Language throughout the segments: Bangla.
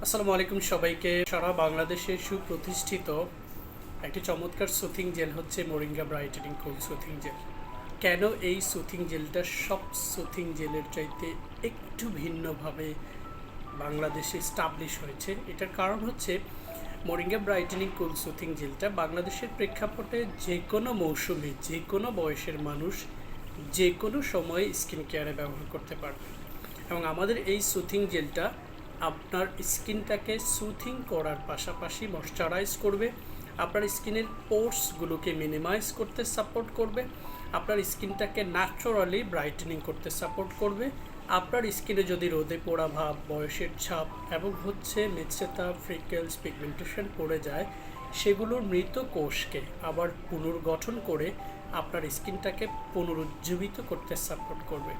আসসালামু আলাইকুম সবাইকে। সারা বাংলাদেশে সুপ্রতিষ্ঠিত একটি চমৎকার সুথিং জেল হচ্ছে moringa brightening cool soothing jail. কেন এই সুথিং জেলটা সব সুথিং জেলের চাইতে একটু ভিন্নভাবে বাংলাদেশে স্টাবলিশ হয়েছে, এটার কারণ হচ্ছে মোরিঙ্গা ব্রাইটেনিং কুল সুথিং জেলটা বাংলাদেশের প্রেক্ষাপটে যে কোনো মৌসুমে যে কোনো বয়সের মানুষ যে কোনো সময়ে স্কিন কেয়ারে ব্যবহার করতে পারবে। এবং আমাদের এই সুথিং জেলটা আপনার স্কিনটাকে সুথিং করার পাশাপাশি ময়শ্চারাইজ করবে, আপনার স্কিনের পোর্সগুলোকে মিনিমাইজ করতে সাপোর্ট করবে, আপনার স্কিনটাকে ন্যাচারালি ব্রাইটেনিং করতে সাপোর্ট করবে। আপনার স্কিনে যদি রোদে পোড়া ভাব, বয়সের ছাপ এবং মেচেতা, ফ্রিকেলস, পিগমেন্টেশন পড়ে যায়, সেগুলোর মৃত কোষকে আবার পুনর্গঠন করে আপনার স্কিনটাকে পুনরুজ্জীবিত করতে সাপোর্ট করবে।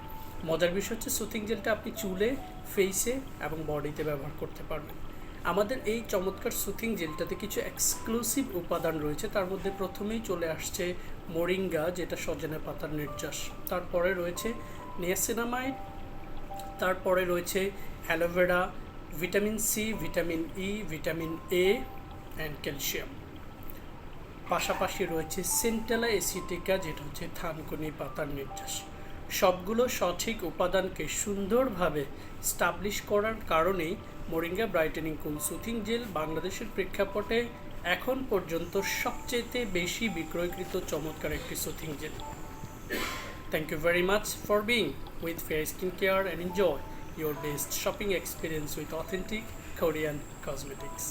মজার বিষয় হচ্ছে সুথিং জেলটা আপনি চুলে, ফেসে এবং বডিতে ব্যবহার করতে পারবেন। আমাদের এই চমৎকার সুথিং জেলটাতে কিছু এক্সক্লুসিভ উপাদান রয়েছে। তার মধ্যে প্রথমেই চলে আসছে মোরিঙ্গা, যেটা সজনে পাতার নির্যাস। তারপরে রয়েছে নিয়াসিনামাইড, তারপরে রয়েছে aloe vera, vitamin C, vitamin E, vitamin A and calcium. পাশাপাশি রয়েছে সেন্টেলা এসিটিকা, যেটা হচ্ছে থানকুনি পাতার নির্যাস। সবগুলো সঠিক উপাদানকে সুন্দরভাবে স্টাবলিশ করার কারণেই moringa brightening cool soothing gel বাংলাদেশের প্রেক্ষাপটে এখন পর্যন্ত সবচেয়ে বেশি বিক্রয়কৃত চমৎকার একটি soothing gel. Thank you very much for being with fair skin care and enjoy your best shopping experience with authentic Korean cosmetics.